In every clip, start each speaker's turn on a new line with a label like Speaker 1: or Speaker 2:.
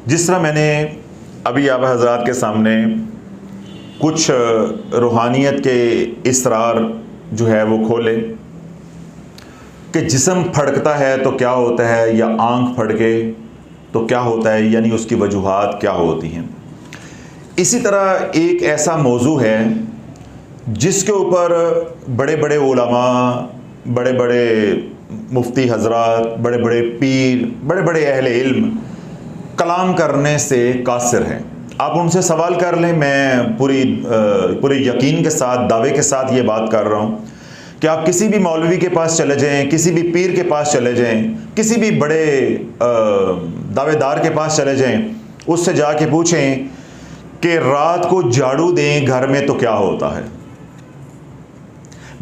Speaker 1: जिस तरह मैंने अभी आप हज़रात के सामने कुछ रूहानियत के इसरार जो है वो खोले कि जिस्म फड़कता है तो क्या होता है, या आँख फड़के तो क्या होता है, यानी उसकी वजूहात क्या होती हैं। इसी तरह एक ऐसा मौजू है जिसके ऊपर बड़े बड़े उलमा, बड़े बड़े मुफ्ती हजरात, बड़े बड़े पीर, बड़े बड़े अहले इल्म कलाम करने से कासिर हैं। आप उनसे सवाल कर लें, मैं पूरे यकीन के साथ, दावे के साथ ये बात कर रहा हूँ कि आप किसी भी मौलवी के पास चले जाएं, किसी भी पीर के पास चले जाएं, किसी भी बड़े दावेदार के पास चले जाएं, उससे जाके पूछें कि रात को झाड़ू दें घर में तो क्या होता है,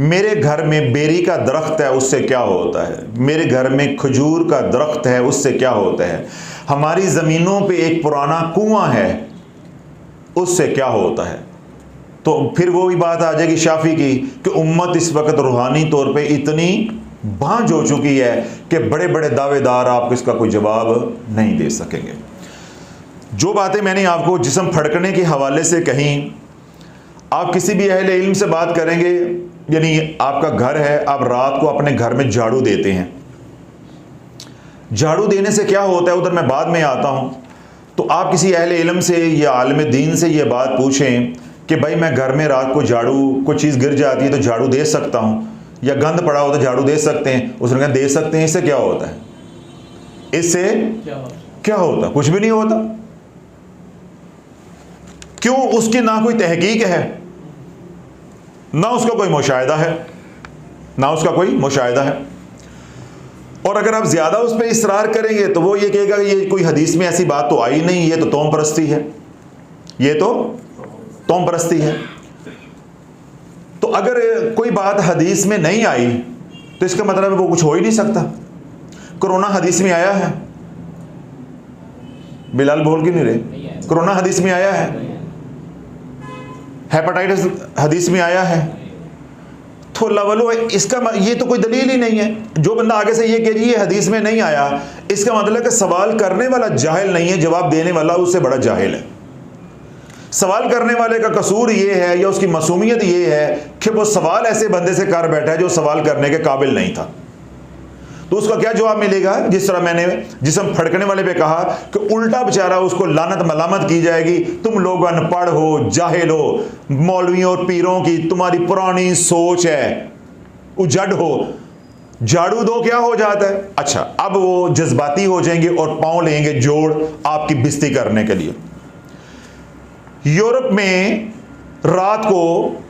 Speaker 1: मेरे घर में बेरी का दरख्त है उससे क्या होता है, मेरे घर में खजूर का दरख्त है उससे क्या होता है, हमारी ज़मीनों पे एक पुराना कुआं है उससे क्या होता है। तो फिर वो भी बात आ जाएगी शाफी की कि उम्मत इस वक्त रूहानी तौर पे इतनी भांज हो चुकी है कि बड़े बड़े दावेदार आपको इसका कोई जवाब नहीं दे सकेंगे। जो बातें मैंने आपको जिस्म फड़कने के हवाले से कहीं, आप किसी भी अहले इल्म से बात करेंगे, यानी आपका घर है, आप रात को अपने घर में झाड़ू देते हैं, झाड़ू देने से क्या होता है उधर मैं बाद में आता हूं। तो आप किसी अहले इल्म से या आलिम दीन से ये बात पूछें कि भाई मैं घर में रात को झाड़ू, कोई चीज़ गिर जाती है तो झाड़ू दे सकता हूं, या गंद पड़ा हो तो झाड़ू दे सकते हैं। उसने कहा दे सकते हैं, इससे क्या होता है, इससे क्या होता, कुछ भी नहीं होता। क्यों? उसकी ना कोई तहकीक है, ना उसका कोई मुशाहिदा है, ना उसका कोई मुशाहिदा है। और अगर आप ज्यादा उस पर इसरार करेंगे तो वो ये कहेगा ये कोई हदीस में ऐसी बात तो आई नहीं, ये तो तौम परस्ती है, ये तो तौम परस्ती है। तो अगर कोई बात हदीस में नहीं आई तो इसका मतलब वो कुछ हो ही नहीं सकता। कोरोना हदीस में आया है, बिलाल बोल क्यों नहीं रहे, कोरोना हदीस में आया है, हेपेटाइटिस हदीस में आया है। तो लवलो इसका ये तो कोई दलील ही नहीं है। जो बंदा आगे से ये कह रही है हदीस में नहीं आया, इसका मतलब कि सवाल करने वाला जाहिल नहीं है, जवाब देने वाला उससे बड़ा जाहिल है। सवाल करने वाले का कसूर ये है या उसकी मासूमियत ये है कि वो सवाल ऐसे बंदे से कर बैठा है जो सवाल करने के काबिल नहीं था। तो उसका क्या जवाब मिलेगा? जिस तरह मैंने जिस्म फड़कने वाले पे कहा कि उल्टा बेचारा उसको लानत मलामत की जाएगी, तुम लोग अनपढ़ हो, जाहिल हो, मौलवियों और पीरों की तुम्हारी पुरानी सोच है, उजड़ हो, झाड़ू दो क्या हो जाता है। अच्छा, अब वो जज्बाती हो जाएंगे और पांव लेंगे जोड़ आपकी बिस्ती करने के लिए। यूरोप में रात को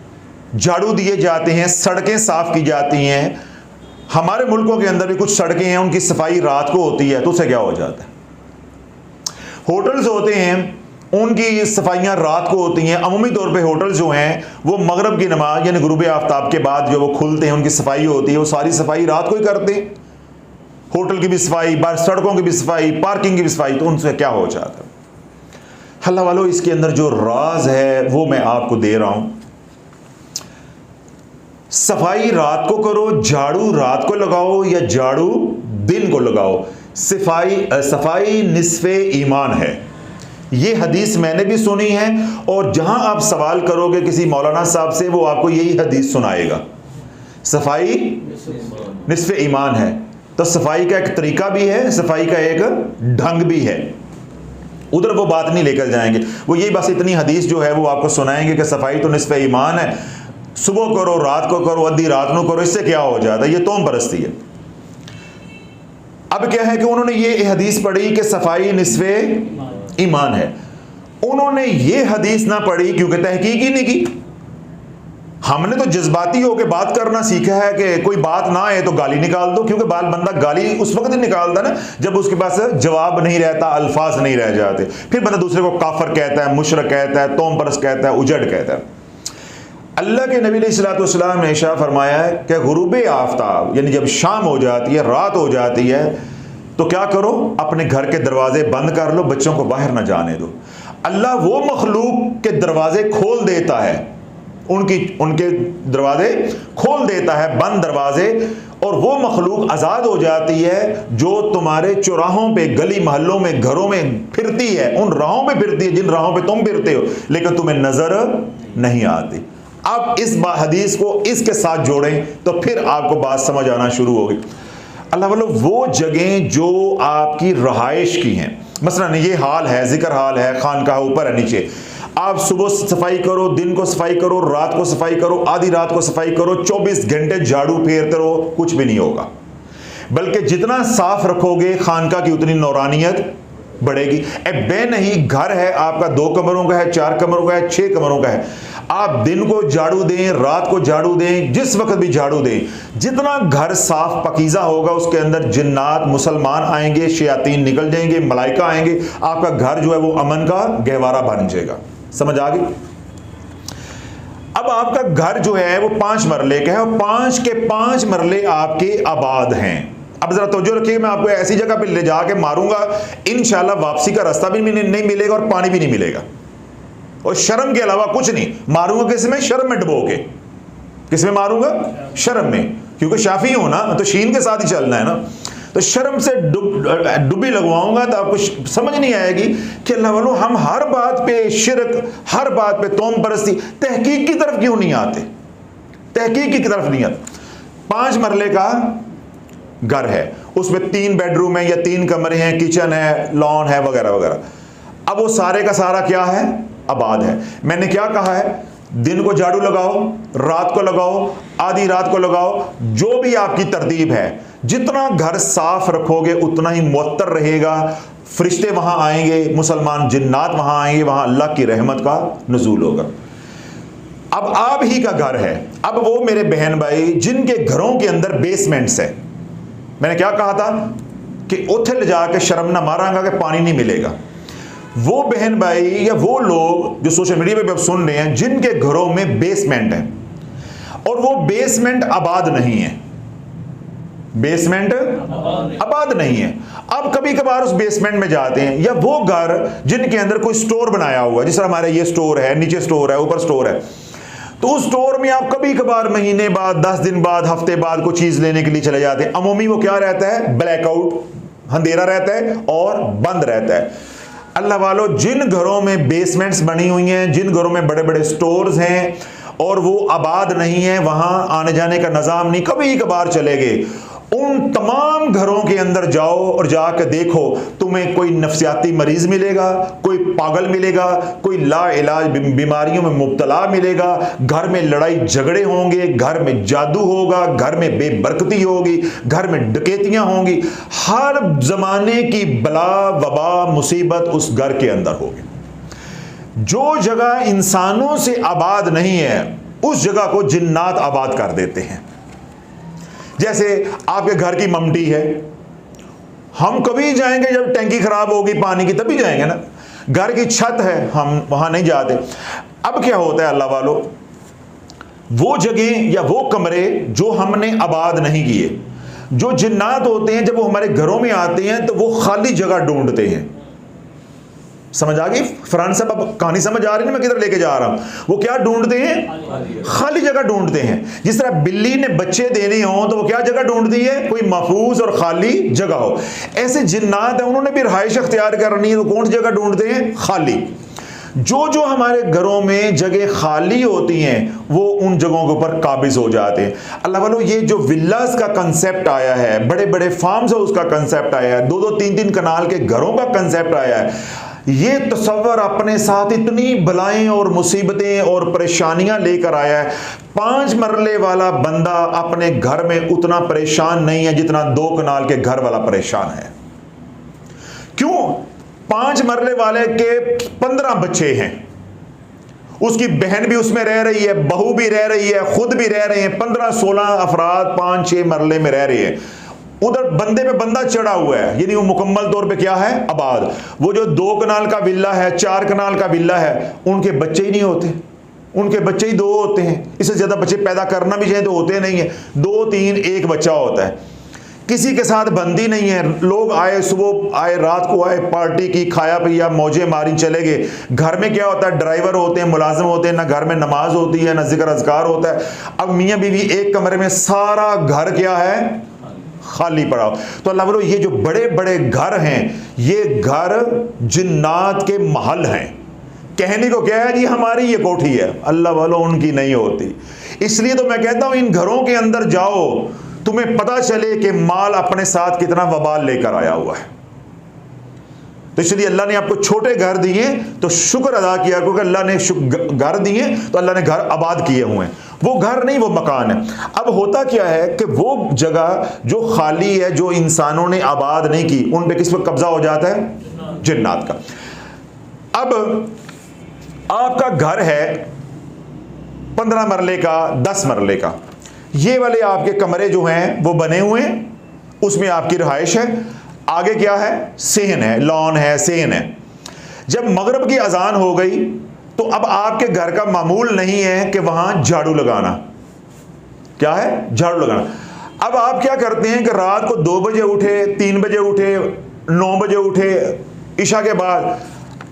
Speaker 1: झाड़ू दिए जाते हैं, सड़कें साफ की जाती हैं। हमारे मुल्कों के अंदर भी कुछ सड़कें हैं, उनकी सफाई रात को होती है, तो उससे क्या हो जाता है। होटल्स होते हैं, उनकी सफाइयां रात को होती हैं। अमूमी तौर पे होटल्स जो हैं वो मगरब की नमाज यानी गुरूब आफ्ताब के बाद जो वो खुलते हैं, उनकी सफाई होती है, वो सारी सफाई रात को ही करते हैं। होटल की भी सफाई, सड़कों की भी सफाई, पार्किंग की भी सफाई, तो उनसे क्या हो जाता है। हल्ला वालो, इसके अंदर जो राज है वो मैं आपको दे रहा हूं। सफाई रात को करो, झाड़ू रात को लगाओ या झाड़ू दिन को लगाओ, सफाई निस्फे ईमान है। ये हदीस मैंने भी सुनी है, और जहां आप सवाल करोगे किसी मौलाना साहब से, वो आपको यही हदीस सुनाएगा, सफाई निस्फे ईमान है। तो सफाई का एक तरीका भी है, सफाई का एक ढंग भी है, उधर वो बात नहीं लेकर जाएंगे। वो यही बस इतनी हदीस जो है वो आपको सुनाएंगे कि सफाई तो निस्फे ईमान है, सुबह करो, रात को करो, अद्धी रात को करो, इससे क्या हो जाता है, ये तौम परस्ती है। अब क्या है कि उन्होंने ये हदीस पढ़ी कि सफाई निस्फे ईमान है, उन्होंने ये हदीस ना पढ़ी क्योंकि तहकीक ही नहीं की। हमने तो जज्बाती होकर बात करना सीखा है कि कोई बात ना आए तो गाली निकाल दो, क्योंकि बंदा गाली उस वक्त ही निकालता ना जब उसके पास जवाब नहीं रहता, अल्फाज नहीं रह जाते। फिर बंदा दूसरे को काफर कहता है, मुशरक कहता है, तौम परस्त कहता है, उजड़ कहता है। अल्लाह के नबी अलैहिस्सलातु वस्सलाम ने इरशाद फरमाया है कि गुरूब आफ्ताब यानी जब शाम हो जाती है, रात हो जाती है, तो क्या करो, अपने घर के दरवाजे बंद कर लो, बच्चों को बाहर ना जाने दो। अल्लाह वो मखलूक के दरवाजे खोल देता है, उनके दरवाजे खोल देता है, बंद दरवाजे, और वो मखलूक आज़ाद हो जाती है जो तुम्हारे चौराहों पे, गली मोहल्लों में, घरों में फिरती है, उन राहों पे फिरती है जिन राहों पे तुम फिरते हो लेकिन तुम्हें नजर नहीं आती। अब इस हदीस को इसके साथ जोड़ें तो फिर आपको बात समझ आना शुरू होगी। अल्लाह वालों, वो जगह जो आपकी रहाइश की हैं, मसलन ये हाल है, जिक्र हाल है, खानकाह ऊपर है नीचे, आप सुबह सफाई करो, दिन को सफाई करो, रात को सफाई करो, आधी रात को सफाई करो, 24 घंटे झाड़ू फेरते रहो, कुछ भी नहीं होगा। बल्कि जितना साफ रखोगे खानका की उतनी नौरानियत बढ़ेगी। बे नहीं, घर है आपका 2 कमरों का है, 4 कमरों का है, 6 कमरों का है, आप दिन को झाड़ू दें, रात को झाड़ू दें, जिस वक्त भी झाड़ू दें, जितना घर साफ पकीजा होगा उसके अंदर जिन्नात मुसलमान आएंगे, शयातीन निकल जाएंगे, मलाइका आएंगे, आपका घर जो है वो अमन का गहवारा बन जाएगा। समझ आ गई? अब आपका घर जो है वो 5 मरले का है और 5 के 5 मरले आपके आबाद हैं। अब जरा तवज्जो रखिए, मैं आपको ऐसी जगह पे ले जाके मारूंगा, इंशाल्लाह वापसी का रास्ता भी नहीं मिलेगा और पानी भी नहीं मिलेगा, और शर्म के अलावा कुछ नहीं। मारूंगा किस में? शर्म में डुबो के। किस में मारूंगा? शर्म में, क्योंकि शाफी हो ना, तो शीन के साथ ही चलना है ना। तो शर्म से डुबी लगवाऊंगा तो आपको समझ नहीं आएगी कि अल्लाह वालों, हम हर बात पे शिरक, हर बात पे तौम परस्ती, तहकीक की तरफ क्यों नहीं आते? तहकीक की तरफ नहीं आते। 5 मरले का घर है, उसमें 3 बेडरूम है या 3 कमरे हैं, किचन है, लॉन है, वगैरह वगैरह। अब वो सारे का सारा क्या है? आबाद है। मैंने क्या कहा है? दिन को झाड़ू लगाओ, रात को लगाओ, आधी रात को लगाओ, जो भी आपकी तरतीब है। जितना घर साफ रखोगे उतना ही मुअत्तर रहेगा, फरिश्ते वहां आएंगे, मुसलमान जिन्नात वहां आएंगे, वहां अल्लाह की रहमत का नुज़ूल होगा। अब आप ही का घर है, अब वो मेरे बहन भाई जिनके घरों के अंदर बेसमेंट्स है, मैंने क्या कहा था कि उथे ले जाके शर्म ना मारांगा कि पानी नहीं मिलेगा। वो बहन भाई या वो लोग जो सोशल मीडिया पे सुन रहे हैं जिनके घरों में बेसमेंट है और वो बेसमेंट आबाद नहीं है, बेसमेंट आबाद नहीं है, अब कभी कभार उस बेसमेंट में जाते हैं, या वो घर जिनके अंदर कोई स्टोर बनाया हुआ है, जिस तरह हमारा ये स्टोर है, नीचे स्टोर है, ऊपर स्टोर है, तो उस स्टोर में आप कभी कभार महीने बाद, 10 दिन बाद, हफ्ते बाद कोई चीज लेने के लिए चले जाते हैं। अमूमी वो क्या रहता है? ब्लैकआउट, अंधेरा रहता है और बंद रहता है। अल्लाह वालों, जिन घरों में बेसमेंट्स बनी हुई हैं, जिन घरों में बड़े बड़े स्टोर्स हैं और वो आबाद नहीं है, वहां आने जाने का निज़ाम नहीं, कभी कभार चले गए, उन तमाम घरों के अंदर जाओ और जाकर देखो, तुम्हें कोई नफ्सियाती मरीज मिलेगा, कोई पागल मिलेगा, कोई लाइलाज बीमारियों में मुब्तला मिलेगा, घर में लड़ाई झगड़े होंगे, घर में जादू होगा, घर में बेबरकती होगी, घर में डकैतियां होंगी, हर जमाने की बला वबा मुसीबत उस घर के अंदर होगी। जो जगह इंसानों से आबाद नहीं है उस जगह को जिन्नात आबाद कर देते हैं। जैसे आपके घर की ममटी है, हम कभी जाएंगे जब टैंकी खराब होगी पानी की, तभी जाएंगे ना। घर की छत है, हम वहां नहीं जाते। अब क्या होता है अल्लाह वालों, वो जगह या वो कमरे जो हमने आबाद नहीं किए, जो जिन्नात होते हैं जब वो हमारे घरों में आते हैं तो वो खाली जगह ढूंढते हैं। समझ आ गई फरहान साहब? अब कहानी समझ आ रही है मैं किधर लेके जा रहा हूं? वो क्या ढूंढते हैं? खाली जगह ढूंढते हैं। जिस तरह बिल्ली ने बच्चे देने हो तो वो क्या जगह ढूंढती है? कोई महफूज और खाली जगह हो। ऐसे जिन्नात है, उन्होंने भी रहाइश अख्तियार करनी है, तो कौन सी जगह ढूंढते हैं? खाली। जो जो हमारे घरों में जगह खाली होती हैं वो उन जगहों के ऊपर काबिज हो जाते हैं। अल्लाह वालों, ये जो विल्लास का कंसेप्ट आया है, बड़े बड़े फार्म्स हाउस का कंसेप्ट आया है, 2-2, 3-3 कनाल के घरों का कंसेप्ट आया है, ये तस्वर अपने साथ इतनी बलाएं और मुसीबतें और परेशानियां लेकर आया है। 5 मरले वाला बंदा अपने घर में उतना परेशान नहीं है जितना 2 कनाल के घर वाला परेशान है। क्यों? 5 मरले वाले के 15 बच्चे हैं, उसकी बहन भी उसमें रह रही है, बहू भी रह रही है, खुद भी रह रहे हैं, 15-16 अफराद 5-6 मरले में रह रहे हैं। उधर बंदे पे बंदा चढ़ा हुआ है, यानी वो मुकम्मल तौर पे क्या है? आबाद। वो जो 2 कनाल का विल्ला है, 4 कनाल का विल्ला है, उनके बच्चे ही नहीं होते, उनके बच्चे ही 2 होते हैं। इससे ज्यादा बच्चे पैदा करना भी चाहिए तो होते नहीं है, 2-3 एक बच्चा होता है। किसी के साथ बंदी नहीं है। लोग आए, सुबह आए, रात को आए, पार्टी की, खाया पिया, मौजें मारी, चले गए। घर में क्या होता है, ड्राइवर होते हैं, मुलाजिम होते हैं, ना घर में नमाज होती है, ना जिक्र अज़कार होता है। अब मियाँ बीवी एक कमरे में, सारा घर क्या है, खाली पड़ा हो। तो अल्लाह बोलो, ये जो बड़े बड़े घर हैं, ये घर जिन्नात के महल हैं। कहने को क्या है जी, हमारी ये कोठी है, अल्लाह वालों उनकी नहीं होती। इसलिए तो मैं कहता हूं, इन घरों के अंदर जाओ, तुम्हें पता चले कि माल अपने साथ कितना वबाल लेकर आया हुआ है। तो इसलिए अल्लाह ने आपको छोटे घर दिए तो शुक्र अदा किया, क्योंकि अल्लाह ने घर दिए तो अल्लाह ने घर आबाद किए हुए हैं। वो घर नहीं, वो मकान है। अब होता क्या है कि वो जगह जो खाली है, जो इंसानों ने आबाद नहीं की, उन पे किस पर कब्जा हो जाता है, जिन्नात का। अब आपका घर है 15 मरले का, 10 मरले का, ये वाले आपके कमरे जो हैं वो बने हुए हैं, उसमें आपकी रहाइश है। आगे क्या है, सेहन है, लॉन है, सेहन है। जब मगरिब की अजान हो गई तो अब आपके घर का मामूल नहीं है कि वहां झाड़ू लगाना। क्या है, झाड़ू लगाना। अब आप क्या करते हैं कि रात को 2 बजे उठे, 3 बजे उठे, 9 बजे उठे, इशा के बाद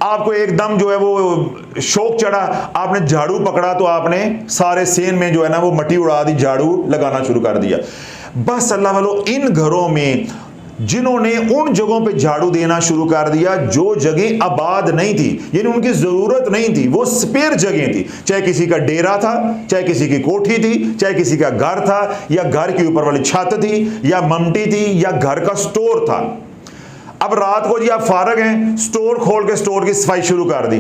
Speaker 1: आपको एकदम जो है वो शौक चढ़ा, आपने झाड़ू पकड़ा तो आपने सारे सेन में जो है ना वो मट्टी उड़ा दी, झाड़ू लगाना शुरू कर दिया। बस अल्लाह वालों, इन घरों में जिन्होंने उन जगहों पे झाड़ू देना शुरू कर दिया जो जगह आबाद नहीं थी, यानी उनकी जरूरत नहीं थी, वो स्पेयर जगह थी, चाहे किसी का डेरा था, चाहे किसी की कोठी थी, चाहे किसी का घर था, या घर के ऊपर वाली छत थी, या ममटी थी, या घर का स्टोर था। अब रात को जी आप फारग हैं, स्टोर खोल के स्टोर की सफाई शुरू कर दी,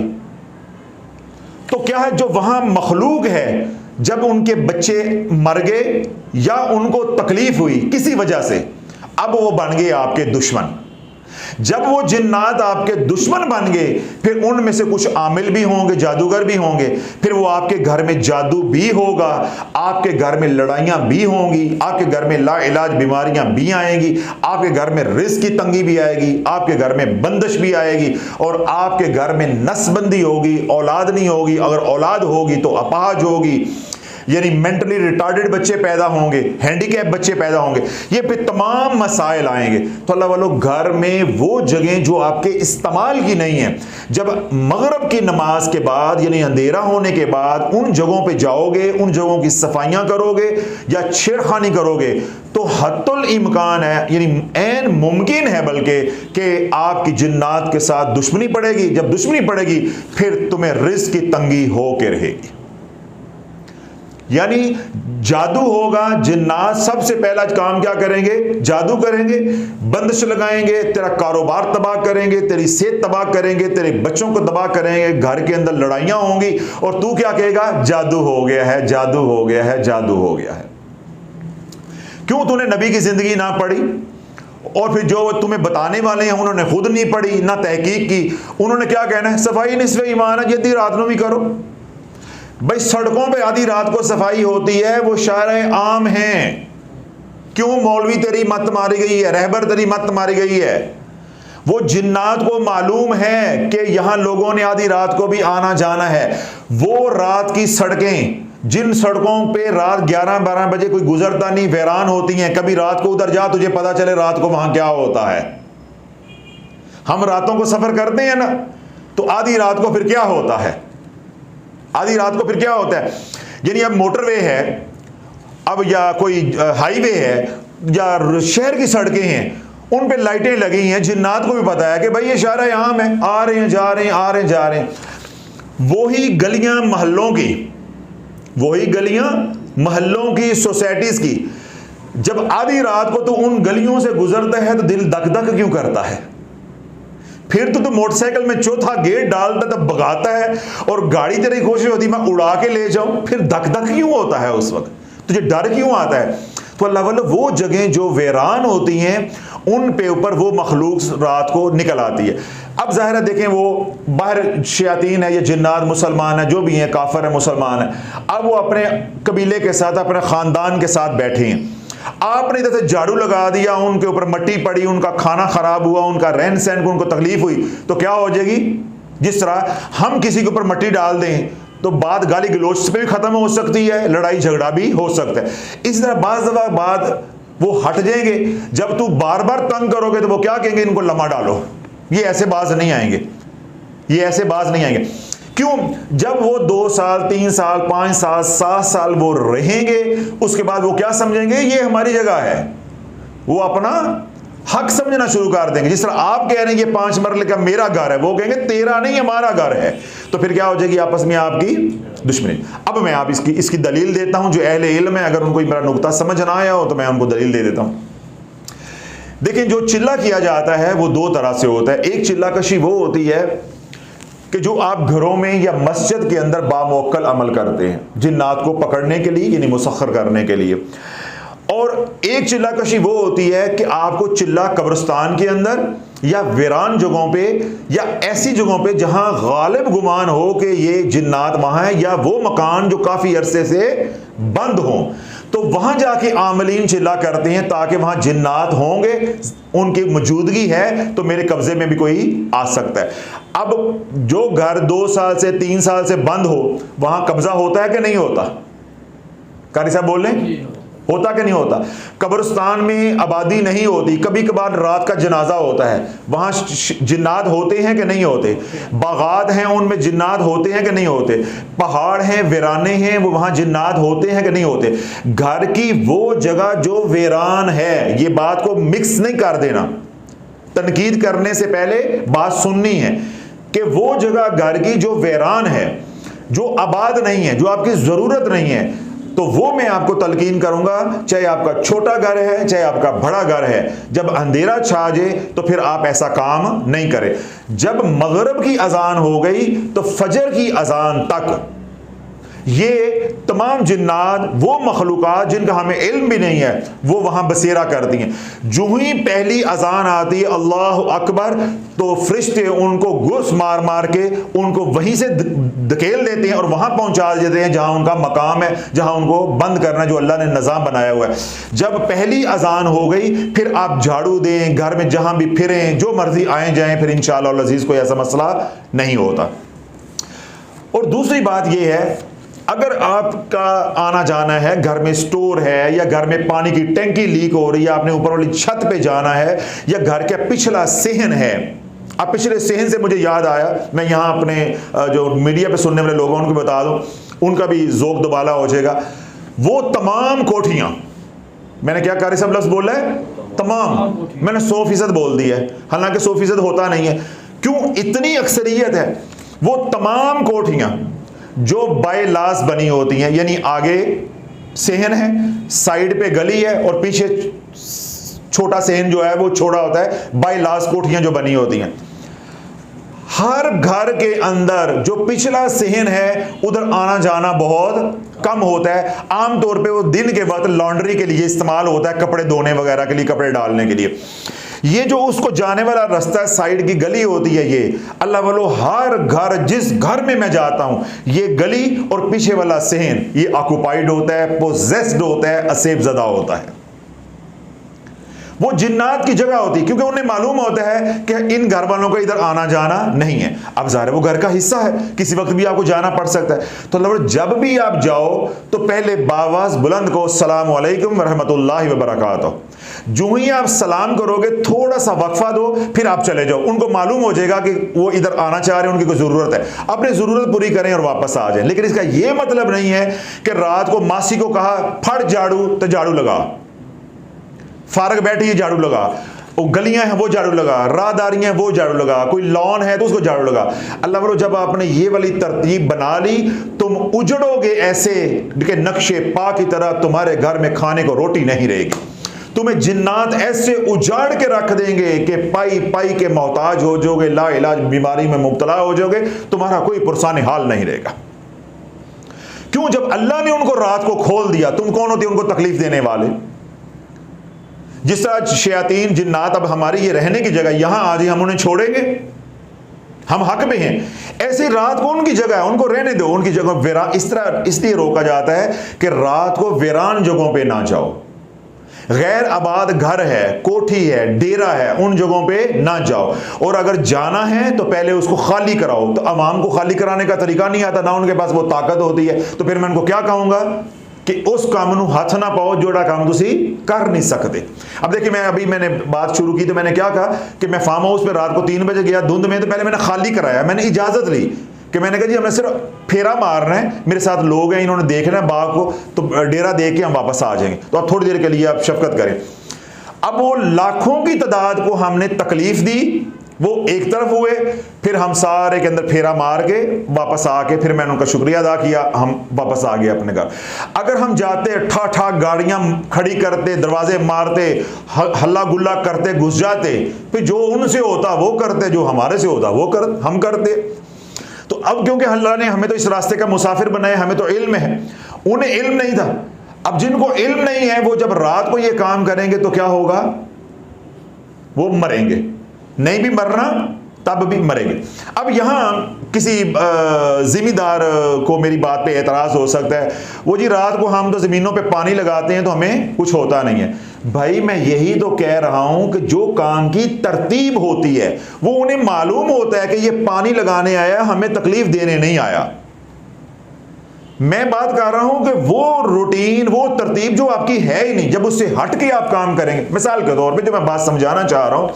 Speaker 1: तो क्या है, जो वहां मखलूक है, जब उनके बच्चे मर गए या उनको तकलीफ हुई किसी वजह से, अब वो बन गए आपके दुश्मन। जब वो जिन्नात आपके दुश्मन बन गए, फिर उनमें से कुछ आमिल भी होंगे, जादूगर भी होंगे, फिर वो आपके घर में जादू भी होगा, आपके घर में लड़ाइयां भी होंगी, आपके घर में लाइलाज बीमारियां भी आएंगी, आपके घर में रिस्क की तंगी भी आएगी, आपके घर में बंदिश भी आएगी, और आपके घर में नस्बंदी होगी, औलाद नहीं होगी, अगर औलाद होगी तो अपाहज होगी, यानी मेंटली रिटार्डेड बच्चे पैदा होंगे, हैंडीकैप बच्चे पैदा होंगे, ये पे तमाम मसाइल आएंगे। तो अल्लाह वालों, घर में वो जगह जो आपके इस्तेमाल की नहीं है, जब मगरिब की नमाज के बाद यानी अंधेरा होने के बाद उन जगहों पे जाओगे, उन जगहों की सफाइयां करोगे या छेड़खानी करोगे, तो हत्तुल इम्कान है, यानी ऐन मुमकिन है बल्कि कि आपकी जिन्नात के साथ दुश्मनी पड़ेगी। जब दुश्मनी पड़ेगी फिर तुम्हें रिस्क की तंगी होकर रहेगी, यानी जादू होगा। जिन्नात सबसे पहला काम क्या करेंगे, जादू करेंगे, बंदिश लगाएंगे, तेरा कारोबार तबाह करेंगे, तेरी सेहत तबाह करेंगे, तेरे बच्चों को तबाह करेंगे, घर के अंदर लड़ाइयां होंगी, और तू क्या कहेगा, जादू हो गया है, जादू हो गया है, जादू हो गया है। क्यों तूने नबी की जिंदगी ना पढ़ी, और फिर जो तुम्हें बताने वाले हैं उन्होंने खुद नहीं पढ़ी ना तहकीक की। उन्होंने क्या कहना है, सफाई निस्फ़े ईमान है, यदि रात में भी करो। भाई सड़कों पे आधी रात को सफाई होती है, वो शायर आम हैं। क्यों मौलवी तेरी मत मारी गई है, रहबर तेरी मत मारी गई है। वो जिन्नात को मालूम है कि यहां लोगों ने आधी रात को भी आना जाना है। वो रात की सड़कें, जिन सड़कों पे रात 11-12 बजे कोई गुजरता नहीं, वीरान होती हैं, कभी रात को उधर जा, तुझे पता चले रात को वहां क्या होता है। हम रातों को सफर करते हैं ना, तो आधी रात को फिर क्या होता है, आधी रात को फिर क्या होता है, यानी अब मोटरवे है, अब या कोई हाईवे है, या शहर की सड़कें हैं, उन पे लाइटें लगी हैं। जिन्नात को भी पता है कि भाई ये शहर आम है, आ रहे हैं जा रहे हैं, आ रहे हैं जा रहे हैं। वही गलियां मोहल्लों की, वही गलियां मोहल्लों की, सोसाइटीज की, जब आधी रात को तो उन गलियों से गुजरता है तो दिल धक धक क्यों करता है। फिर तो मोटरसाइकिल में चौथा गेट डालता तब भगाता है, और गाड़ी तेरी कोशिश होती मैं उड़ा के ले जाऊं, फिर धक धक क्यों होता है, उस वक्त तुझे डर क्यों आता है। तो अल्लाह वाला, वो जगह जो वीरान होती हैं उन पे ऊपर वो मखलूक रात को निकल आती है। अब जाहिर है देखें, वो बाहर शयातीन है या जिन्नात मुसलमान है, जो भी हैं, काफिर है मुसलमान है, अब वो अपने कबीले के साथ, अपने खानदान के साथ बैठे हैं। आपने इधर से झाड़ू लगा दिया, उनके ऊपर मट्टी पड़ी, उनका खाना खराब हुआ, उनका रहन सहन को उनको तकलीफ हुई, तो क्या हो जाएगी। जिस तरह हम किसी के ऊपर मट्टी डाल दें तो बात गाली गलोच पे भी खत्म हो सकती है, लड़ाई झगड़ा भी हो सकता है। इस तरह बाज वो हट जाएंगे। जब तू बार बार तंग करोगे तो वो क्या कहेंगे, इनको लम्हा डालो। ये ऐसे बाज नहीं आएंगे, ये ऐसे बाज नहीं आएंगे। क्यों? जब वो 2 साल 3 साल 5 साल 7 साल वो रहेंगे, उसके बाद वो क्या समझेंगे, ये हमारी जगह है। वो अपना हक समझना शुरू कर देंगे। जिस तरह आप कह रहे हैं ये 5 मरले का मेरा घर है, वो कहेंगे तेरा नहीं हमारा घर है। तो फिर क्या हो जाएगी आपस में आपकी दुश्मनी। अब मैं आप इसकी दलील देता हूं। जो अहले इल्म है, अगर उनको मेरा नुक्ता समझ ना आया हो तो मैं उनको दलील दे देता हूं। देखिए, जो चिल्ला किया जाता है वो 2 तरह से होता है। एक चिल्ला कशी वो होती है कि जो आप घरों में या मस्जिद के अंदर बामौक्कल अमल करते हैं जिन्नात को पकड़ने के लिए, यानी मुसख्खर करने के लिए। और एक चिल्ला कशी वो होती है कि आपको चिल्ला कब्रिस्तान के अंदर या वीरान जगहों पे या ऐसी जगहों पे जहां गालिब गुमान हो कि ये जिन्नात वहां है, या वो मकान जो काफी अरसे से बंद हो, तो वहां जाके आमलीन चिल्ला करते हैं ताकि वहां जिन्नात होंगे, उनकी मौजूदगी है तो मेरे कब्जे में भी कोई आ सकता है। अब जो घर 2 साल से 3 साल से बंद हो, वहां कब्जा होता है कि नहीं होता? कारी साहब बोल रहे हैं, होता कि नहीं होता? कब्रिस्तान में आबादी नहीं होती, कभी कभार रात का जनाजा होता है, वहां जिन्नात होते हैं कि नहीं होते? बागात हैं, उनमें जिन्नात होते हैं कि नहीं होते? पहाड़ हैं, वीराने हैं, वो वहां जिन्नात होते हैं कि नहीं होते? घर की वो जगह जो वीरान है, ये बात को मिक्स नहीं कर देना, तनकीद करने से पहले बात सुननी है कि वो जगह घर की जो वीरान है, जो आबाद नहीं है, जो आपकी जरूरत नहीं है, तो वो मैं आपको तलकीन करूंगा, चाहे आपका छोटा घर है चाहे आपका बड़ा घर है, जब अंधेरा छा जाए तो फिर आप ऐसा काम नहीं करें। जब मगरिब की अजान हो गई तो फजर की अजान तक ये तमाम जिन्नात, वो मखलूकात जिनका हमें इल्म भी नहीं है, वो वहां बसेरा करती हैं। जो ही पहली अजान आती है अल्लाह अकबर, तो फरिश्ते उनको घुस मार मार के उनको वहीं से धकेल देते हैं और वहां पहुंचा देते हैं जहां उनका मकाम है, जहां उनको बंद करना जो अल्लाह ने निज़ाम बनाया हुआ है। जब पहली अजान हो गई फिर आप झाड़ू दें, घर में जहां भी फिरें, जो मर्जी आए जाएं, फिर इंशाअल्लाह अज़ीज़ कोई ऐसा मसला नहीं होता। और दूसरी बात यह है, अगर आपका आना जाना है, घर में स्टोर है या घर में पानी की टैंकी लीक हो रही है, आपने ऊपर वाली छत पे जाना है, या घर का पिछला सेहन है। अब पिछले सेहन से मुझे याद आया, मैं यहाँ अपने जो मीडिया पे सुनने वाले लोगों उनको बता दूं, उनका भी ज़ोक दुबाला हो जाएगा। वो तमाम कोठियाँ, मैंने क्या कारी साहब लफ्ज़ बोला है? तमाम, मैंने 100% बोल दिया है, हालांकि 100% होता नहीं है। क्यों? इतनी अक्सरियत है। वो तमाम कोठियाँ जो बाय लास बनी होती हैं, यानी आगे सेहन है, साइड पे गली है और पीछे छोटा सेहन जो है वो छोटा होता है, बाय लास कोठियां जो बनी होती हैं। हर घर के अंदर जो पिछला सेहन है उधर आना जाना बहुत कम होता है। आमतौर पे वो दिन के वक्त लॉन्ड्री के लिए इस्तेमाल होता है, कपड़े धोने वगैरह के लिए, कपड़े डालने के लिए। ये जो उसको जाने वाला रास्ता, साइड की गली होती है, ये अल्लाह वालो हर घर, जिस घर में मैं जाता हूं, ये गली और पीछे वाला सेहन ये ऑक्युपाइड होता है, पोजेस्ड होता है, असेब ज़दा होता है। वो जिन्नात की जगह होती है, क्योंकि उन्हें मालूम होता है कि इन घर वालों का इधर आना जाना नहीं है। अब ज़ाहिर है वो घर का हिस्सा है, किसी वक्त भी आपको जाना पड़ सकता है। तो अल्लाह जब भी आप जाओ तो पहले बावाज़ बुलंद को अस्सलामु अलैकुम रहमतुल्लाहि व बरकातुहू। जो ही आप सलाम करोगे थोड़ा सा वक्फा दो, फिर आप चले जाओ। उनको मालूम हो जाएगा कि वो इधर आना चाह रहे हैं, उनकी कोई ज़रूरत है, अपनी ज़रूरत पूरी करें और वापस आ जाएं। लेकिन इसका ये मतलब नहीं है कि रात को मासी को कहा फट झाड़ू तो झाड़ू लगा, फारग बैठी झाड़ू लगा, वो गलियां हैं वो झाड़ू लगा, राहदारियां वो झाड़ू लगा, कोई लॉन है तो उसको झाड़ू लगा। अल्लाह वालों जब आपने ये वाली तरतीब बना ली, तुम उजड़ोगे ऐसे कि नक्शे पा की तरह, तुम्हारे घर में खाने को रोटी नहीं रहेगी। तुम्हें जिन्नात ऐसे उजाड़ के रख देंगे कि पाई पाई के मोहताज हो जाओगे, ला इलाज बीमारी में मुब्तला हो जाओगे, तुम्हारा कोई पुरसाने हाल नहीं रहेगा। क्यों? जब अल्लाह ने उनको रात को खोल दिया, तुम कौन होते उनको तकलीफ देने वाले? जिस तरह शयातीन जिन्नात अब हमारी ये रहने की जगह, यहां आज ही हम उन्हें छोड़ेंगे? हम हक में हैं। ऐसी रात को उनकी जगह है, उनको रहने दो, उनकी जगह वीरान। इस तरह इसलिए रोका जाता है कि रात को वीरान जगहों पे ना जाओ। गैर आबाद घर है, कोठी है, डेरा है, उन जगहों पे ना जाओ। और अगर जाना है तो पहले उसको खाली कराओ। तो अवाम को खाली कराने का तरीका नहीं आता, ना उनके पास वो ताकत होती है, तो फिर मैं उनको क्या कहूँगा कि उस काम नूं हथ ना पाओ जोड़ा काम तुसी कर नहीं सकते। अब देखिए, मैंने बात शुरू की तो मैंने क्या कहा कि मैं फार्म हाउस पे रात को 3 बजे गया धुंध में, तो पहले मैंने खाली कराया, मैंने इजाजत ली कि मैंने कहा जी हमें सिर्फ फेरा मारना है, मेरे साथ लोग हैं, इन्होंने देखना है बाग को, तो डेरा दे के हम वापस आ जाएंगे, तो आप थोड़ी देर के लिए आप शफकत करें। अब वो लाखों की तादाद को हमने तकलीफ दी, वो एक तरफ हुए, फिर हम सारे के अंदर फेरा मार के वापस आके फिर मैंने उनका शुक्रिया अदा किया, हम वापस आ गए अपने घर। अगर हम जाते ठा ठा गाड़ियां खड़ी करते, दरवाजे मारते, हल्ला गुल्ला करते, घुस जाते, फिर जो उनसे होता वो करते, जो हमारे से होता वो हम करते। तो अब क्योंकि अल्लाह ने हमें तो इस रास्ते का मुसाफिर बनाया, हमें तो इल्म है, उन्हें इल्म नहीं था। अब जिनको इल्म नहीं है वो जब रात को ये काम करेंगे तो क्या होगा, वो मरेंगे, नहीं भी मरना तब भी मरेंगे। अब यहाँ किसी जिम्मेदार को मेरी बात पे एतराज़ हो सकता है, वो जी रात को हम तो ज़मीनों पे पानी लगाते हैं तो हमें कुछ होता नहीं है। भाई मैं यही तो कह रहा हूं कि जो काम की तरतीब होती है वो उन्हें मालूम होता है कि ये पानी लगाने आया, हमें तकलीफ देने नहीं आया। मैं बात कर रहा हूं कि वो रूटीन, वो तरतीब जो आपकी है ही नहीं, जब उससे हट के आप काम करेंगे। मिसाल के तौर पे जो मैं बात समझाना चाह रहा हूं,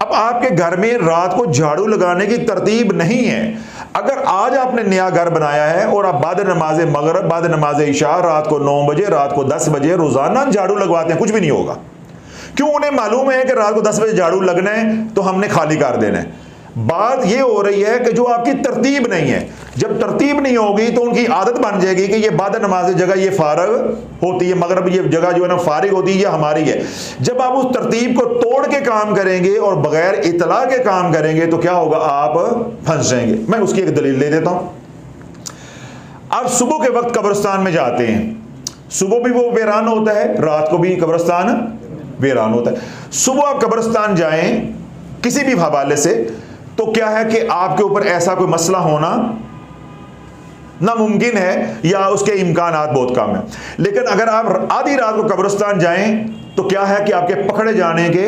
Speaker 1: अब आपके घर में रात को झाड़ू लगाने की तरतीब नहीं है। अगर आज आपने नया घर बनाया है और आप बाद नमाज मगरिब, बाद नमाज इशा, रात को 9 बजे, रात को 10 बजे रोजाना झाड़ू लगवाते हैं, कुछ भी नहीं होगा। क्यों? उन्हें मालूम है कि रात को 10 बजे झाड़ू लगना है तो हमने खाली कर देना है। बात यह हो रही है कि जो आपकी तरतीब नहीं है, जब तरतीब नहीं होगी तो उनकी आदत बन जाएगी कि ये बाद नमाज जगह ये फारग होती है, मगरिब ये जगह जो है ना फारिग होती है, ये हमारी है। जब आप उस तरतीब को तोड़ के काम करेंगे और बगैर इतला के काम करेंगे तो क्या होगा, आप फंस जाएंगे। मैं उसकी एक दलील दे देता हूं। आप सुबह के वक्त कब्रिस्तान में जाते हैं, सुबह भी वो वीरान होता है, रात को भी कब्रिस्तान वीरान होता है। सुबह आप कब्रिस्तान जाएं किसी भी हवाले से, तो क्या है कि आपके ऊपर ऐसा कोई मसला होना नामुमकिन है या उसके इम्कानात बहुत कम है। लेकिन अगर आप आधी रात को कब्रिस्तान जाएं तो क्या है कि आपके पकड़े जाने के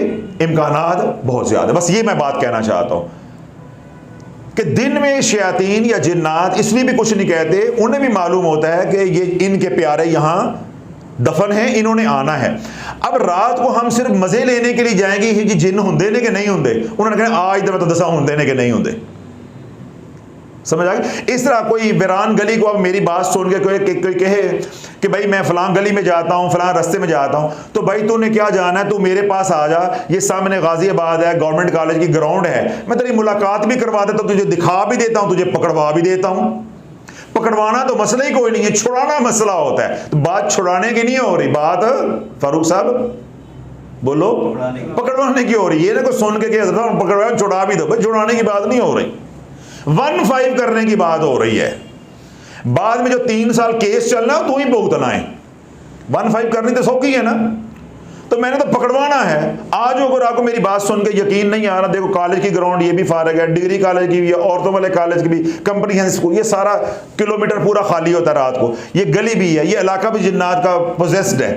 Speaker 1: इम्कानात बहुत ज्यादा। बस ये मैं बात कहना चाहता हूं कि दिन में शयातीन या जिन्नात इसलिए भी कुछ नहीं कहते, उन्हें भी मालूम होता है कि ये इनके प्यारे यहां दफन है, इन्होंने आना है। अब रात को हम सिर्फ मजे लेने के लिए जाएंगे कि जिन होंदे ने कि नहीं होंदे, उन्होंने कहना आज तो दसा होंदे ने कि नहीं होंदे। समझ आ गई? इस तरह कोई वीरान गली को अब मेरी बात सुन के कोई कहे कि भाई मैं फलां गली में जाता हूं, फलां रास्ते में जाता हूं, तो भाई तूने क्या जाना है, तू मेरे पास आ जा, ये सामने गाजियाबाद है, गवर्नमेंट कॉलेज की ग्राउंड है, मैं तेरी मुलाकात भी करवा देता हूं, तुझे दिखा भी देता हूं, तुझे पकड़वा भी देता हूं। पकड़वाना तो मसला ही कोई नहीं है, छुड़ाना मसला होता है। तो बात छुड़ाने की नहीं हो रही, बात फारूक साहब बोलो पकड़वाने की हो रही है। ना कोई सुन के पकड़वा छुड़ा भी दो, भाई छुड़ाने की बात नहीं हो रही, 1-5 करने की बात हो रही है। बाद में जो 3 साल केस चलना है तो ही भुगतना है, 1-5 करनी तो सौखी है ना। तो मैंने तो पकड़वाना है। आज अगर आपको मेरी बात सुन के यकीन नहीं आ रहा, देखो कॉलेज की ग्राउंड ये भी फारग है, डिग्री कॉलेज की भी है, औरतों वाले कॉलेज की भी, कंप्रीहेंसिव स्कूल, ये सारा किलोमीटर पूरा खाली होता है रात को, ये गली भी है, ये इलाका भी जिन्नात का पोजेस्ड है।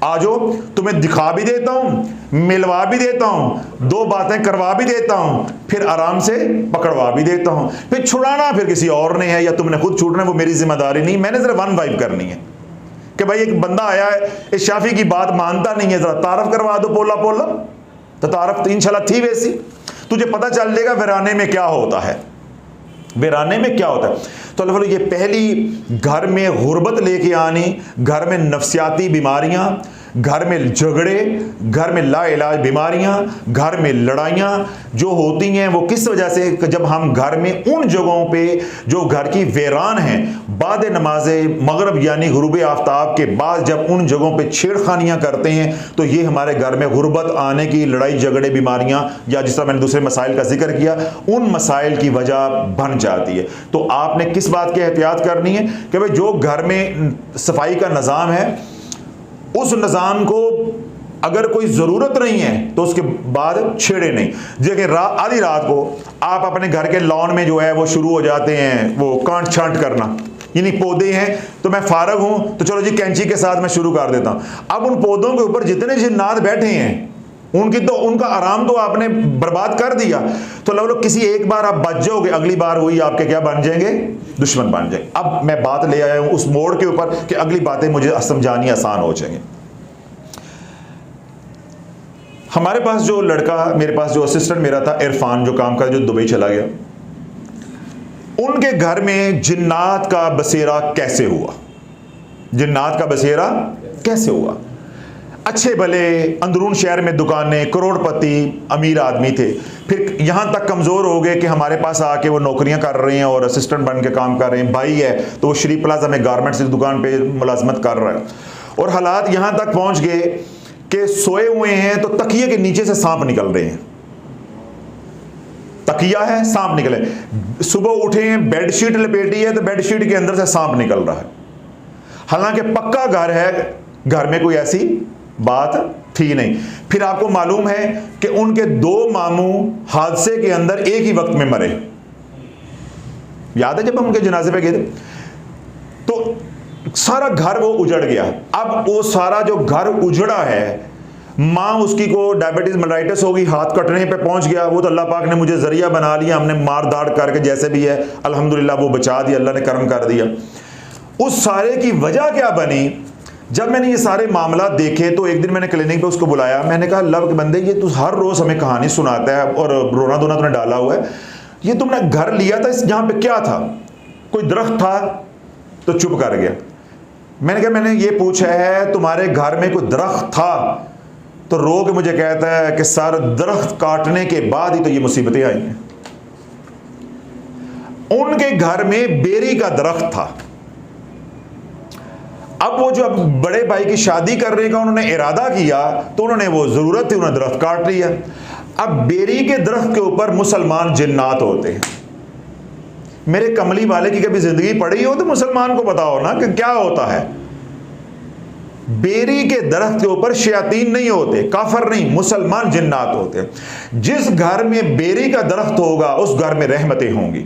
Speaker 1: आजो तुम्हें दिखा भी देता हूं, मिलवा भी देता हूं, 2 बातें करवा भी देता हूं, फिर आराम से पकड़वा भी देता हूं। फिर छुड़ाना फिर किसी और ने है या तुमने खुद छूटना, वो मेरी जिम्मेदारी नहीं, मैंने सिर्फ 1-5 करनी है कि भाई एक बंदा आया है, इस शाफी की बात मानता नहीं है, जरा तारफ करवा दो पोला पोला, तो तारफ इंशाल्लाह थी वैसी, तुझे पता चल जाएगा वीराने में क्या होता है, वीराने में क्या होता है। तो अल्लाह ये पहली घर में गुर्बत लेके आनी, घर में नफ्सियाती बीमारियां, घर में झगड़े, घर में लाइलाज बीमारियां, घर में लड़ाइयां जो होती हैं वो किस वजह से, जब हम घर में उन जगहों पे जो घर की वीरान हैं, बाद नमाज मगरिब यानी गुरूब आफ्ताब के बाद जब उन जगहों पे छेड़खानियां करते हैं, तो ये हमारे घर में गुर्बत आने की, लड़ाई झगड़े बीमारियां, या जिस तरह मैंने दूसरे मसाइल का जिक्र किया, उन मसाइल की वजह बन जाती है। तो आपने किस बात की एहतियात करनी है कि भाई जो घर में सफाई का निज़ाम है, उस निज़ाम को अगर कोई ज़रूरत नहीं है तो उसके बाद छेड़े नहीं। देखिए आधी रात को आप अपने घर के लॉन में जो है वो शुरू हो जाते हैं वो कांट छांट करना, यानी पौधे हैं तो मैं फारग हूं तो चलो जी कैंची के साथ मैं शुरू कर देता हूं। अब उन पौधों के ऊपर जितने जिन्नात बैठे हैं उनका आराम तो आपने बर्बाद कर दिया। तो लोग किसी एक बार आप बच जाओगे, अगली बार वही आपके क्या बन जाएंगे, दुश्मन बन जाएंगे। अब मैं बात ले आया हूं उस मोड़ के ऊपर कि अगली बातें मुझे समझानी आसान हो जाएंगी। हमारे पास जो लड़का, मेरे पास जो असिस्टेंट मेरा था इरफान, जो काम कर जो दुबई चला गया, उनके घर में जिन्नात का बसेरा कैसे हुआ, जिन्नात का बसेरा कैसे हुआ। अच्छे भले अंदरून शहर में दुकानें, करोड़पति अमीर आदमी थे, फिर यहां तक कमजोर हो गए कि हमारे पास आके वो नौकरियां कर रहे हैं और असिस्टेंट बन के काम कर रहे हैं। भाई है तो वो श्री प्लाजा में गारमेंट्स की दुकान पे मुलाजमत कर रहा है, और हालात यहां तक पहुंच गए कि सोए हुए हैं तो तकिए के नीचे से सांप निकल रहे हैं। तकिया है, सांप निकले। सुबह उठे हैं, बेडशीट लपेटी है तो बेडशीट के अंदर से सांप निकल रहा है। हालांकि पक्का घर है, घर में कोई ऐसी बात थी नहीं। फिर आपको मालूम है कि उनके 2 मामू हादसे के अंदर एक ही वक्त में मरे। याद है जब हम उनके जनाजे पे गए थे, तो सारा घर वो उजड़ गया। अब वो सारा जो घर उजड़ा है, माँ उसकी को डायबिटीज मेलाइटिस होगी, हाथ कटने पे पहुंच गया। वो तो अल्लाह पाक ने मुझे जरिया बना लिया, हमने मार दाड़ करके जैसे भी है अल्हम्दुलिल्लाह वो बचा दिया, अल्लाह ने करम कर दिया। उस सारे की वजह क्या बनी, जब मैंने ये सारे मामला देखे तो एक दिन मैंने क्लिनिक पे उसको बुलाया। मैंने कहा अल्लाह के बंदे, ये तू हर रोज हमें कहानी सुनाता है और रोना धोना तूने डाला हुआ है, ये तुमने घर लिया था, इस जहां पे क्या था, कोई दरख्त था? तो चुप कर गया। मैंने कहा मैंने ये पूछा है तुम्हारे घर में कोई दरख्त था? तो रो के मुझे कहता है कि सर दरख्त काटने के बाद ही तो ये मुसीबतें आई हैं। उनके घर में बेरी का दरख्त था। अब वो जो बड़े भाई की शादी करने का उन्होंने इरादा किया तो उन्होंने, वो जरूरत थी, उन्होंने दरख्त काट लिया। अब बेरी के दरख्त के ऊपर मुसलमान जिन्नात होते हैं। मेरे कमली वाले की कभी जिंदगी पड़ी हो तो मुसलमान को बताओ ना कि क्या होता है। बेरी के दरख्त के ऊपर शयातीन नहीं होते, काफर नहीं, मुसलमान जिन्नात होते हैं। जिस घर में बेरी का दरख्त होगा उस घर में रहमतें होंगी।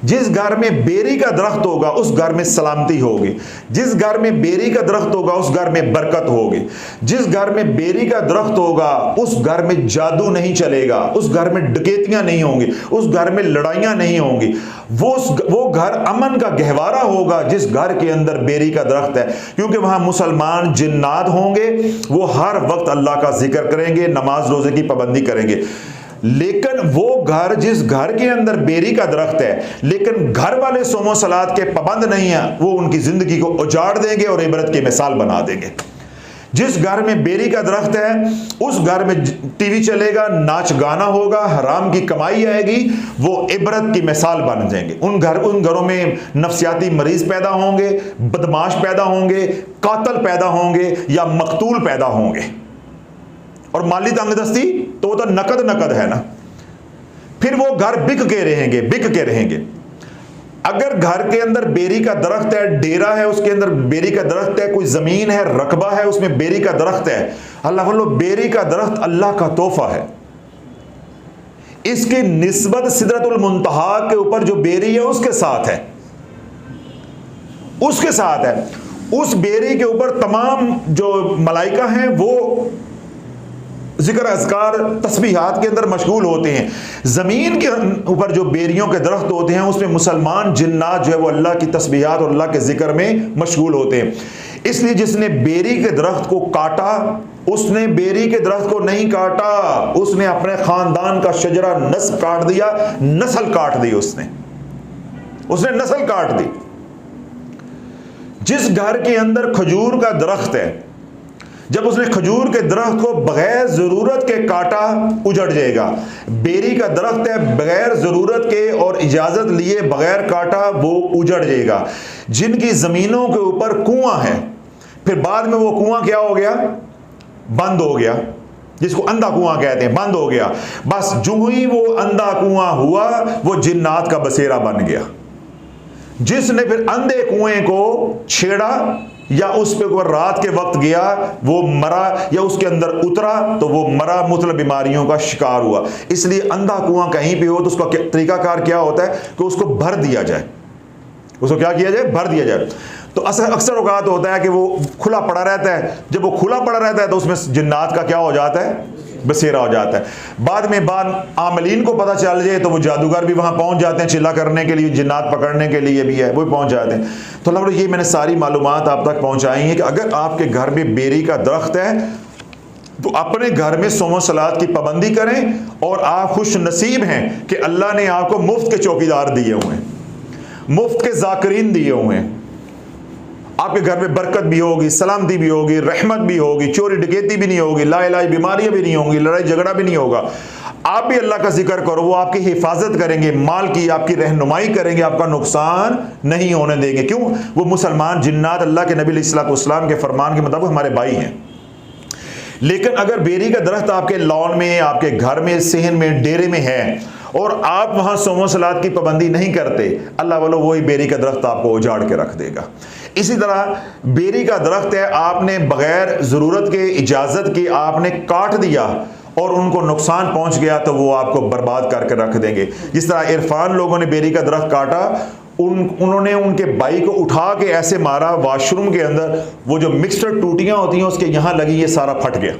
Speaker 1: जिस घर में बेरी का दरख्त होगा उस घर में सलामती होगी। जिस घर में बेरी का दरख्त होगा उस घर में बरकत होगी। जिस घर में बेरी का दरख्त होगा उस घर में जादू नहीं चलेगा, उस घर में डकैतियां नहीं होंगी, उस घर में लड़ाइयां नहीं होंगी। वो घर अमन का गहवारा होगा जिस घर के अंदर बेरी का दरख्त है, क्योंकि वहां मुसलमान जिन्नात होंगे, वो हर वक्त अल्लाह का जिक्र करेंगे, नमाज रोजे की पाबंदी करेंगे। लेकिन वो घर, जिस घर के अंदर बेरी का दरख्त है लेकिन घर वाले सोमो सलात के पाबंद नहीं है, वो उनकी जिंदगी को उजाड़ देंगे और इबरत की मिसाल बना देंगे। जिस घर में बेरी का दरख्त है उस घर में टीवी चलेगा, नाच गाना होगा, हराम की कमाई आएगी, वो इबरत की मिसाल बन जाएंगे। उन घरों में नफ्सियाती मरीज पैदा होंगे, बदमाश पैदा होंगे, कातल पैदा होंगे या मकतूल पैदा होंगे। और माली तंगदस्ती तो वो तो नकद है ना। फिर वो घर बिक के रहेंगे। अगर घर के अंदर बेरी का दरख्त है, डेरा है, उसके अंदर बेरी का दरख्त है, कोई जमीन है, रकबा है, उसमें बेरी का दरख्त है, अल्लाह बोलो बेरी का दरख्त अल्लाह का तोहफा है। इसकी निस्बत सिदरतुल मुंतहा के ऊपर जो बेरी है उसके साथ है, उसके साथ है। उस बेरी के ऊपर तमाम जो मलाइका हैं वो जिक्र अज़कार तस्बीहात के अंदर मशगूल होते हैं। ज़मीन के ऊपर जो बेरियों के दरख्त होते हैं उसमें मुसलमान जिन्नात जो है वो अल्लाह की तस्बीहात और अल्लाह के जिक्र में मशगूल होते हैं। इसलिए जिसने बेरी के दरख्त को काटा उसने बेरी के दरख्त को नहीं काटा, उसने अपने खानदान का शजरा नस्ब काट दिया, नस्ल काट दी, उसने नस्ल काट दी। जिस घर के अंदर खजूर का दरख्त है, जब उसने खजूर के दरख्त को बगैर जरूरत के काटा उजड़ जाएगा। बेरी का दरख्त है, बगैर जरूरत के और इजाजत लिए बगैर काटा वो उजड़ जाएगा। जिनकी जमीनों के ऊपर कुआं है, फिर बाद में वो कुआं क्या हो गया, बंद हो गया, जिसको अंधा कुआं कहते हैं, बंद हो गया। बस जो ही वो अंधा कुआं हुआ वो जिन्नात का बसेरा बन गया। जिसने फिर अंधे कुएं को छेड़ा या उस पे कोई रात के वक्त गया वो मरा, या उसके अंदर उतरा तो वो मरा, मुतलब बीमारियों का शिकार हुआ। इसलिए अंधा कुआं कहीं पे हो तो उसका तरीकाकार क्या होता है कि उसको भर दिया जाए। उसको क्या किया जाए, भर दिया जाए। तो अक्सर औकात होता है कि वो खुला पड़ा रहता है। जब वो खुला पड़ा रहता है तो उसमें जिन्नात का क्या हो जाता है, बसेरा हो जाता है। बाद में आमलीन को पता चल जाए तो वो जादूगर भी वहां पहुंच जाते हैं, चिल्ला करने के लिए, जिन्नात पकड़ने के लिए भी है, वो पहुंच जाते हैं। तो अल्लाह ये मैंने सारी मालूमात आप तक पहुंचाई है कि अगर आपके घर में बेरी का दरख्त है तो अपने घर में सोमो सलात की पाबंदी करें, और आप खुश नसीब हैं कि अल्लाह ने आपको मुफ्त के चौकीदार दिए हुए हैं, मुफ्त के जाकिरीन दिए हुए हैं। आपके घर में बरकत भी होगी, सलामती भी होगी, रहमत भी होगी, चोरी डकैती भी नहीं होगी, लाइलाज बीमारियां भी नहीं होंगी, लड़ाई झगड़ा भी नहीं होगा। आप भी अल्लाह का जिक्र करो, वो आपकी हिफाजत करेंगे, माल की आपकी रहनुमाई करेंगे, आपका नुकसान नहीं होने देंगे। क्यों? वो मुसलमान जिन्नात अल्लाह के नबी अलैहि सलाम के फरमान के मुताबिक हमारे भाई हैं। लेकिन अगर बेरी का दरख्त आपके लॉन में, आपके घर में, सेहन में, डेरे में है और आप वहां सोमो सलात की पाबंदी नहीं करते, अल्लाह वालों वही बेरी का दरख्त आपको उजाड़ के रख देगा। इसी तरह बेरी का दरख्त है, आपने बगैर जरूरत के, इजाजत के आपने काट दिया और उनको नुकसान पहुंच गया तो वो आपको बर्बाद करके रख देंगे। जिस तरह इरफान लोगों ने बेरी का दरख्त काटा, उन्होंने उनके भाई को उठा के ऐसे मारा वॉशरूम के अंदर, वो जो मिक्सर टूटियां होती हैं उसके यहां लगी, ये सारा फट गया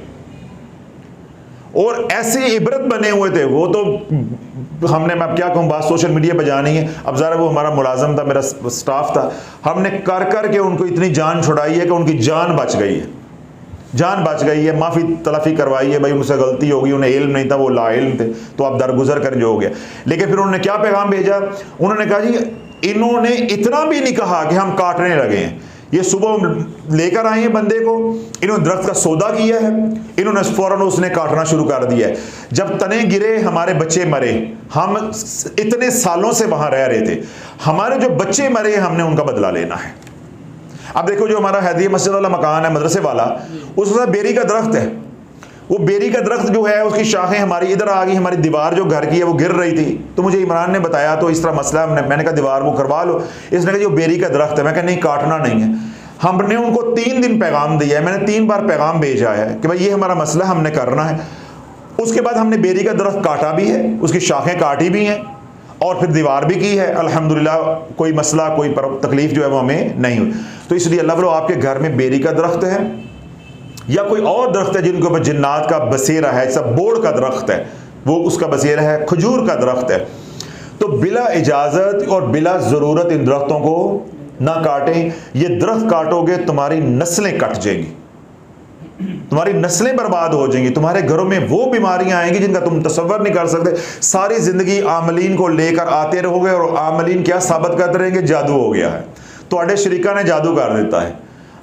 Speaker 1: और ऐसे इबरत बने हुए थे वो। तो हमने, मैं क्या कहूँ, बात सोशल मीडिया पर जानी है, अब ज़रा वो हमारा मुलाजम था, मेरा स्टाफ था, हमने कर कर के उनको इतनी जान छुड़ाई है कि उनकी जान बच गई है, जान बच गई है, माफ़ी तलाफ़ी करवाई है, भाई उनसे गलती होगी, उन्हें इल्म नहीं था, वो लाइल्म थे, तो आप दरगुजर कर जो हो गया। लेकिन फिर उन्होंने क्या पैगाम भेजा? उन्होंने कहा जी इन्होंने इतना भी नहीं कहा कि हम काटने लगे हैं, ये सुबह लेकर आए हैं बंदे को, इन्होंने दरख्त का सौदा किया है, इन्होंने फौरन उसने काटना शुरू कर दिया है। जब तने गिरे हमारे बच्चे मरे, हम इतने सालों से वहां रह रहे थे, हमारे जो बच्चे मरे हमने उनका बदला लेना है। अब देखो जो हमारा हैदरिया मस्जिद वाला मकान है, मदरसे वाला, उसका बेरी का दरख्त है, वो बेरी का दरख्त जो है उसकी शाखें हमारी इधर आ गई, हमारी दीवार जो घर की है वो गिर रही थी, तो मुझे इमरान ने बताया, तो इस तरह मसला मैंने कहा दीवार वो करवा लो। इसने कहा जो बेरी का दरख्त है, मैं कहा नहीं काटना नहीं है। हमने उनको 3 दिन पैगाम दिया है, मैंने 3 बार पैगाम भेजा है कि भाई ये हमारा मसला हमने करना है। उसके बाद हमने बेरी का दरख्त काटा भी है, उसकी शाखें काटी भी हैं और फिर दीवार भी की है, अल्हम्दुलिल्लाह कोई मसला, कोई तकलीफ जो है वो हमें नहीं हुई। तो इसलिए अल्लाह वालों आपके घर में बेरी का दरख्त है या कोई और दरख्त है जिनके ऊपर जिन्नात का बसेरा है, सब बोड़ का दरख्त है, वो उसका बसेरा है, खजूर का दरख्त है, तो बिला इजाजत और बिला जरूरत इन दरख्तों को ना काटें। ये दरख्त काटोगे तुम्हारी नस्लें कट जाएंगी, तुम्हारी नस्लें बर्बाद हो जाएंगी, तुम्हारे घरों में वो बीमारियां आएंगी जिनका तुम तसव्वुर नहीं कर सकते। सारी जिंदगी आमलीन को लेकर आते रहोगे और आमलीन क्या साबित करते रहेंगे? जादू हो गया है, तो शरीका ने जादू कर देता है,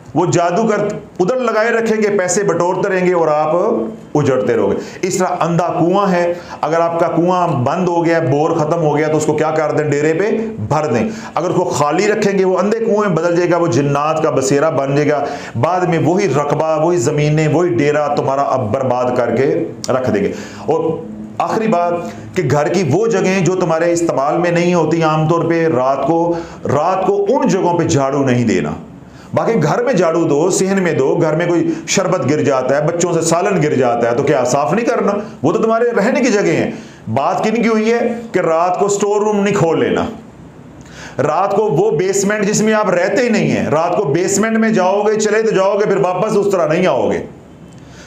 Speaker 1: वो जादू कर उधर लगाए रखेंगे, पैसे बटोरते रहेंगे और आप उजड़ते रहोगे। इस तरह अंधा कुआं है, अगर आपका कुआं बंद हो गया, बोर खत्म हो गया, तो उसको क्या कर दें? डेरे पे भर दें। अगर उसको खाली रखेंगे वो अंधे कुएं में बदल जाएगा, वो जिन्नात का बसेरा बन जाएगा, बाद में वही रकबा, वही जमीनें, वही डेरा तुम्हारा अब बर्बाद करके रख देंगे। और आखिरी बात कि घर की वो जगहें जो तुम्हारे इस्तेमाल में नहीं होती, आमतौर पे रात को उन जगहों पे झाड़ू नहीं देना। बाकी घर में झाड़ू दो, सेहन में दो, घर में कोई शरबत गिर जाता है, बच्चों से सालन गिर जाता है, तो क्या साफ नहीं करना? वो तो तुम्हारे रहने की जगह है। बात किन की हुई है कि रात को स्टोर रूम नहीं खोल लेना, रात को वो बेसमेंट जिसमें आप रहते ही नहीं है, रात को बेसमेंट में जाओगे, चले तो जाओगे, फिर वापस उस तरह नहीं आओगे,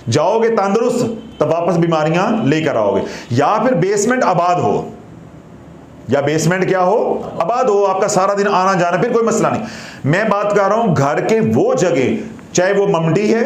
Speaker 1: जाओगे तंदुरुस्त तब वापस बीमारियां लेकर आओगे। या फिर बेसमेंट आबाद हो, या बेसमेंट क्या हो? आबाद हो, आपका सारा दिन आना जाना, फिर कोई मसला नहीं। मैं बात कर रहा हूं घर के वो जगह, चाहे वो ममडी है,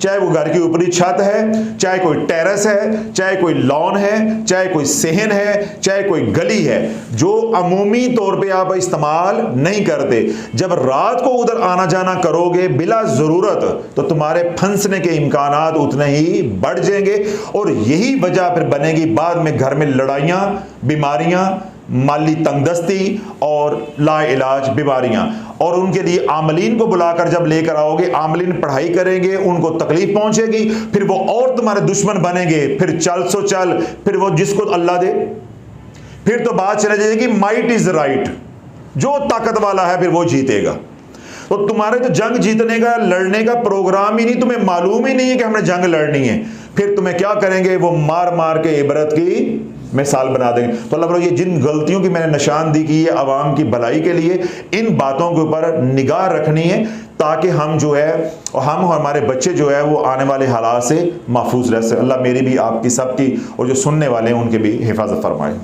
Speaker 1: चाहे वो घर की ऊपरी छत है, चाहे कोई टेरेस है, चाहे कोई लॉन है, चाहे कोई सेहन है, चाहे कोई गली है, जो अमूमी तौर पे आप इस्तेमाल नहीं करते, जब रात को उधर आना जाना करोगे बिला जरूरत, तो तुम्हारे फंसने के इम्कानात उतने ही बढ़ जाएंगे और यही वजह फिर बनेगी बाद में घर में लड़ाइयां, बीमारियां, माली तंगदस्ती और लाइलाज बीमारियां। और उनके लिए आमलीन को बुलाकर जब लेकर आओगे, आमलीन पढ़ाई करेंगे, उनको तकलीफ पहुंचेगी, फिर वो और तुम्हारे दुश्मन बनेंगे, फिर चल सो चल, फिर वो जिसको अल्लाह दे, फिर तो बात चले जाएगी माइट इज राइट, जो ताकत वाला है फिर वो जीतेगा। तो तुम्हारे तो जंग जीतने का, लड़ने का प्रोग्राम ही नहीं, तुम्हें मालूम ही नहीं है कि हमने जंग लड़नी है, फिर तुम्हें क्या करेंगे? वो मार मार के इबरत की मिसाल बना देंगे। तो अल्लाह ये जिन गलतियों की मैंने निशान दी कि ये आवाम की भलाई के लिए, इन बातों के ऊपर निगाह रखनी है ताकि हम जो है, हम और हमारे बच्चे जो है वो आने वाले हालात से महफूज रह सकें। अल्लाह मेरी भी, आपकी, सबकी और जो सुनने वाले हैं उनके भी हिफाजत फरमाए।